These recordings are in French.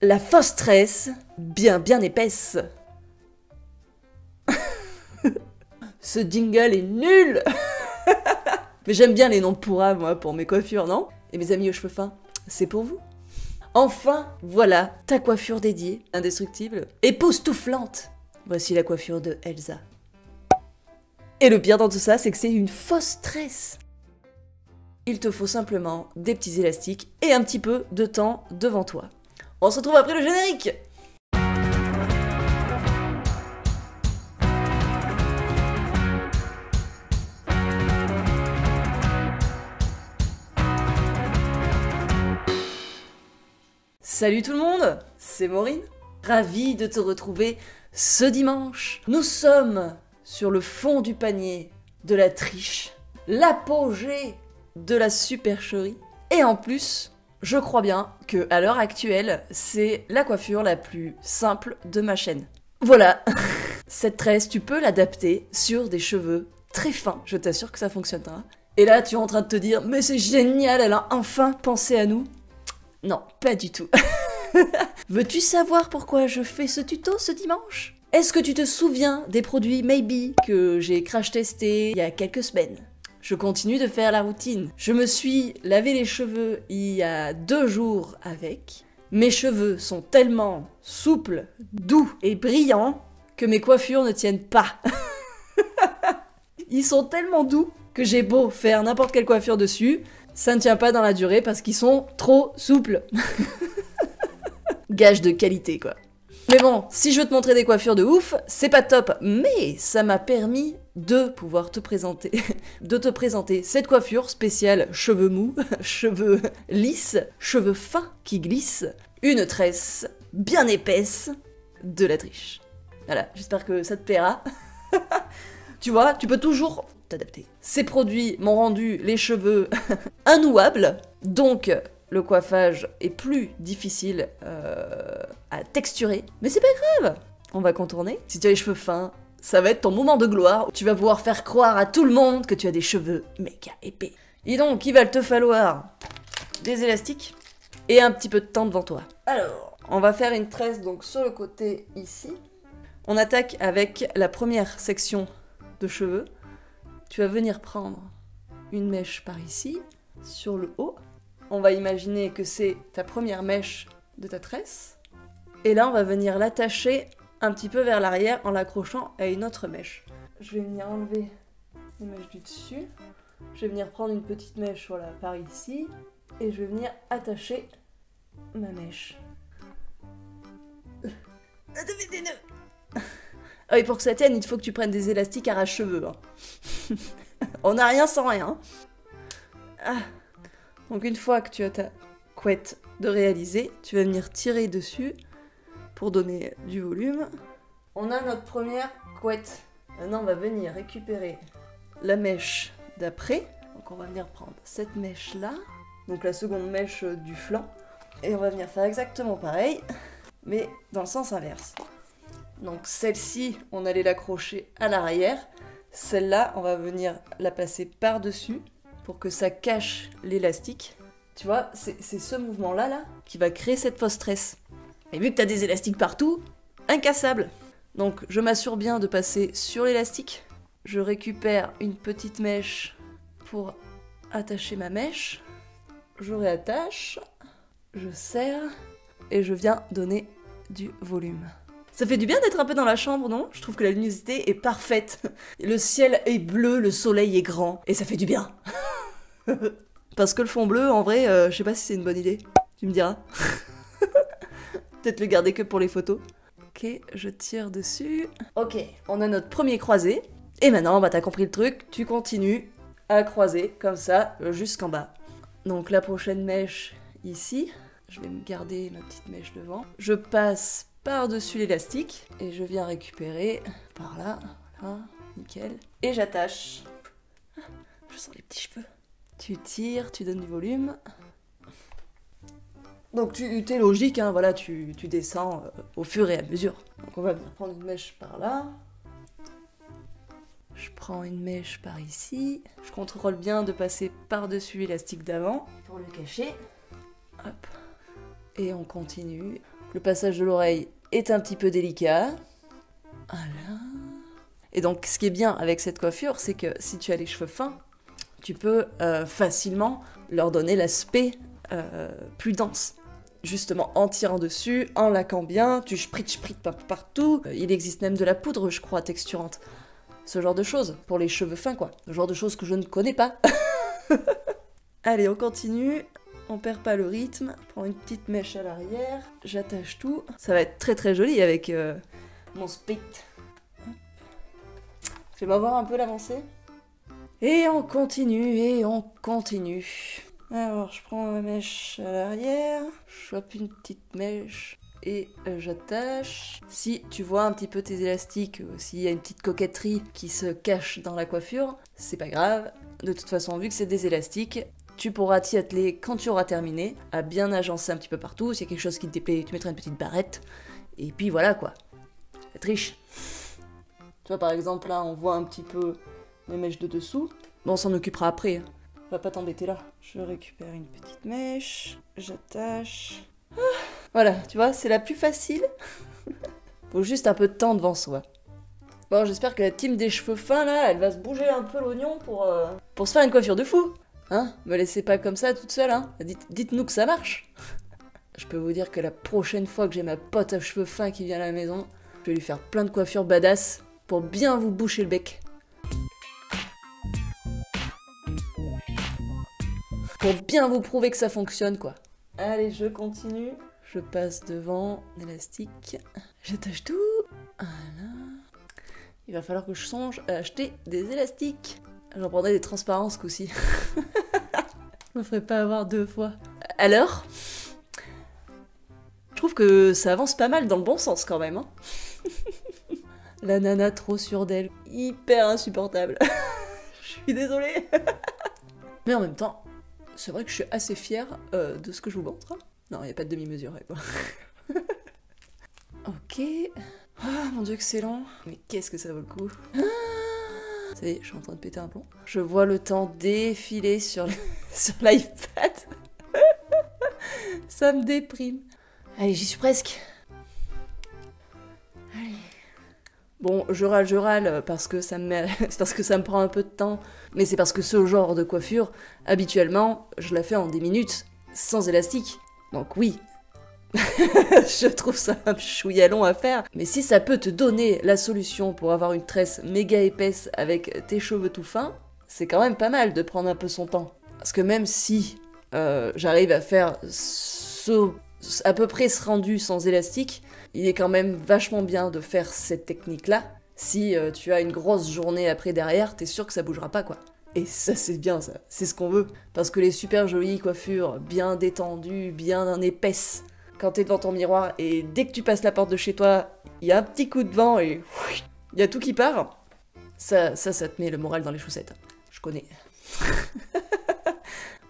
la fausse tresse bien épaisse. Ce jingle est nul. Mais j'aime bien les noms pourras, moi, pour mes coiffures, non? Et mes amis aux cheveux fins, c'est pour vous. Enfin, voilà, ta coiffure dédiée, indestructible, époustouflante. Voici la coiffure de Elsa. Et le pire dans tout ça, c'est que c'est une fausse tresse. Il te faut simplement des petits élastiques et un petit peu de temps devant toi. On se retrouve après le générique. Salut tout le monde, c'est Maureen. Ravie de te retrouver ce dimanche. Nous sommes sur le fond du panier de la triche, l'apogée de la supercherie. Et en plus, je crois bien que à l'heure actuelle, c'est la coiffure la plus simple de ma chaîne. Voilà, cette tresse, tu peux l'adapter sur des cheveux très fins. Je t'assure que ça fonctionnera. Et là, tu es en train de te dire, mais c'est génial, elle a enfin pensé à nous. Non, pas du tout. Veux-tu savoir pourquoi je fais ce tuto ce dimanche? Est-ce que tu te souviens des produits Maybe que j'ai crash testés il y a quelques semaines? Je continue de faire la routine. Je me suis lavé les cheveux il y a 2 jours avec. Mes cheveux sont tellement souples, doux et brillants que mes coiffures ne tiennent pas. Ils sont tellement doux que j'ai beau faire n'importe quelle coiffure dessus, ça ne tient pas dans la durée parce qu'ils sont trop souples. Gage de qualité, quoi. Mais bon, si je veux te montrer des coiffures de ouf, c'est pas top, mais ça m'a permis de pouvoir te présenter, cette coiffure spéciale cheveux mous, cheveux lisses, cheveux fins qui glissent, une tresse bien épaisse de la triche. Voilà, j'espère que ça te plaira. Tu vois, tu peux toujours t'adapter. Ces produits m'ont rendu les cheveux innouables, donc le coiffage est plus difficile à texturer. Mais c'est pas grave, on va contourner. Si tu as les cheveux fins, ça va être ton moment de gloire. Tu vas pouvoir faire croire à tout le monde que tu as des cheveux méga épais. Et donc, il va te falloir des élastiques et un petit peu de temps devant toi. Alors, on va faire une tresse donc sur le côté ici. On attaque avec la première section de cheveux. Tu vas venir prendre une mèche par ici, sur le haut. On va imaginer que c'est ta première mèche de ta tresse. Et là, on va venir l'attacher un petit peu vers l'arrière en l'accrochant à une autre mèche. Je vais venir enlever les mèches du dessus. Je vais venir prendre une petite mèche, voilà, par ici. Et je vais venir attacher ma mèche. Des nœuds. Ah oui, pour que ça tienne, il faut que tu prennes des élastiques arrache-cheveux. Hein. On n'a rien sans rien. Ah. Donc une fois que tu as ta couette de réaliser, tu vas venir tirer dessus pour donner du volume. On a notre première couette. Maintenant, on va venir récupérer la mèche d'après. Donc on va venir prendre cette mèche-là, donc la seconde mèche du flanc. Et on va venir faire exactement pareil, mais dans le sens inverse. Donc celle-ci, on allait l'accrocher à l'arrière. Celle-là, on va venir la passer par-dessus pour que ça cache l'élastique. Tu vois, c'est ce mouvement-là là, qui va créer cette fausse tresse. Et vu que tu as des élastiques partout, incassable. Donc je m'assure bien de passer sur l'élastique. Je récupère une petite mèche pour attacher ma mèche. Je réattache, je serre et je viens donner du volume. Ça fait du bien d'être un peu dans la chambre, non? Je trouve que la luminosité est parfaite. Le ciel est bleu, le soleil est grand, et ça fait du bien. Parce que le fond bleu, en vrai, je sais pas si c'est une bonne idée. Tu me diras. Peut-être le garder que pour les photos. Ok, je tire dessus. Ok, on a notre premier croisé. Et maintenant, bah t'as compris le truc, tu continues à croiser, comme ça, jusqu'en bas. Donc la prochaine mèche, ici. Je vais me garder ma petite mèche devant. Je passe par-dessus l'élastique et je viens récupérer par là, voilà, nickel. Et j'attache. Je sens les petits cheveux. Tu tires, tu donnes du volume. Donc t'es logique, hein, voilà, tu descends au fur et à mesure. Donc on va venir prendre une mèche par là. Je prends une mèche par ici. Je contrôle bien de passer par-dessus l'élastique d'avant pour le cacher. Hop. Et on continue. Le passage de l'oreille est un petit peu délicat. Voilà. Et donc, ce qui est bien avec cette coiffure, c'est que si tu as les cheveux fins, tu peux facilement leur donner l'aspect plus dense. Justement, en tirant dessus, en laquant bien, tu sprites partout. Il existe même de la poudre, je crois, texturante. Ce genre de choses, pour les cheveux fins, quoi. Ce genre de choses que je ne connais pas. Allez, on continue. On perd pas le rythme. Je prends une petite mèche à l'arrière. J'attache tout. Ça va être très très joli avec mon split. Fais-moi voir un peu l'avancée. Et on continue, et on continue. Alors, je prends ma mèche à l'arrière, je chope une petite mèche et j'attache. Si tu vois un petit peu tes élastiques, s'il y a une petite coquetterie qui se cache dans la coiffure, c'est pas grave. De toute façon, vu que c'est des élastiques, tu pourras t'y atteler quand tu auras terminé, à bien agencer un petit peu partout. S'il y a quelque chose qui te déplaît, tu mettras une petite barrette. Et puis voilà quoi. La triche. Tu vois, par exemple, là, on voit un petit peu mes mèches de dessous. Bon, on s'en occupera après. Hein. On va pas t'embêter là. Je récupère une petite mèche, j'attache. Ah, voilà, tu vois, c'est la plus facile. Faut juste un peu de temps devant soi. Bon, j'espère que la team des cheveux fins là, elle va se bouger un peu l'oignon pour se faire une coiffure de fou. Hein? Me laissez pas comme ça toute seule, hein? Dites-nous que ça marche. Je peux vous dire que la prochaine fois que j'ai ma pote à cheveux fins qui vient à la maison, je vais lui faire plein de coiffures badass pour bien vous boucher le bec. Pour bien vous prouver que ça fonctionne, quoi. Allez, je continue. Je passe devant l'élastique. J'attache tout. Voilà. Il va falloir que je songe à acheter des élastiques. J'en prendrai des transparents ce coup-ci. Je me ferai pas avoir 2 fois. Alors, je trouve que ça avance pas mal dans le bon sens quand même. Hein. La nana trop sûre d'elle. Hyper insupportable. Je suis désolée. Mais en même temps, c'est vrai que je suis assez fière de ce que je vous montre. Non, il n'y a pas de demi-mesure, quoi. Ok. Ah, mon dieu, excellent. Mais qu'est-ce que ça vaut le coup. Ça y est, je suis en train de péter un plomb. Je vois le temps défiler sur l'iPad. Ça me déprime. Allez, j'y suis presque. Allez. Bon, je râle parce que ça me prend un peu de temps. Mais c'est parce que ce genre de coiffure, habituellement, je la fais en des minutes, sans élastique. Donc oui, je trouve ça un chouïa long à faire. Mais si ça peut te donner la solution pour avoir une tresse méga épaisse avec tes cheveux tout fins, c'est quand même pas mal de prendre un peu son temps. Parce que même si j'arrive à faire à peu près ce rendu sans élastique, il est quand même vachement bien de faire cette technique-là. Si tu as une grosse journée après derrière, t'es sûr que ça bougera pas, quoi. Et ça, c'est bien, ça. C'est ce qu'on veut. Parce que les super jolies coiffures, bien détendues, bien épaisses, quand t'es devant ton miroir et dès que tu passes la porte de chez toi, il y a un petit coup de vent et il y a tout qui part, ça te met le moral dans les chaussettes. Je connais.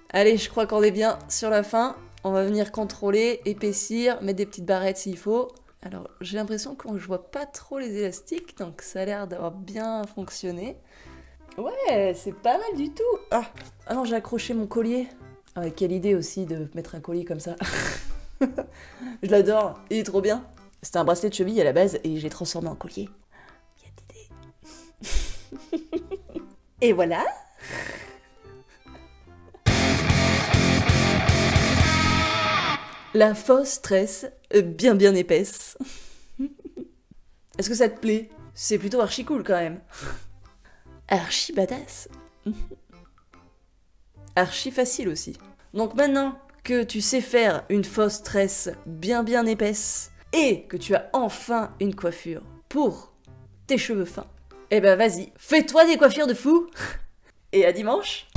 Allez, je crois qu'on est bien sur la fin. On va venir contrôler, épaissir, mettre des petites barrettes s'il faut. Alors, j'ai l'impression que je vois pas trop les élastiques, donc ça a l'air d'avoir bien fonctionné. Ouais, c'est pas mal du tout. Ah non, j'ai accroché mon collier. Ah, quelle idée aussi de mettre un collier comme ça. Je l'adore, il est trop bien. C'était un bracelet de cheville à la base et je l'ai transformé en collier. Il y a d'idées. Et voilà. La fausse tresse bien épaisse. Est-ce que ça te plaît? C'est plutôt archi cool quand même. Archi badass. Archi facile aussi. Donc maintenant que tu sais faire une fausse tresse bien épaisse et que tu as enfin une coiffure pour tes cheveux fins, eh ben vas-y, fais-toi des coiffures de fou et à dimanche.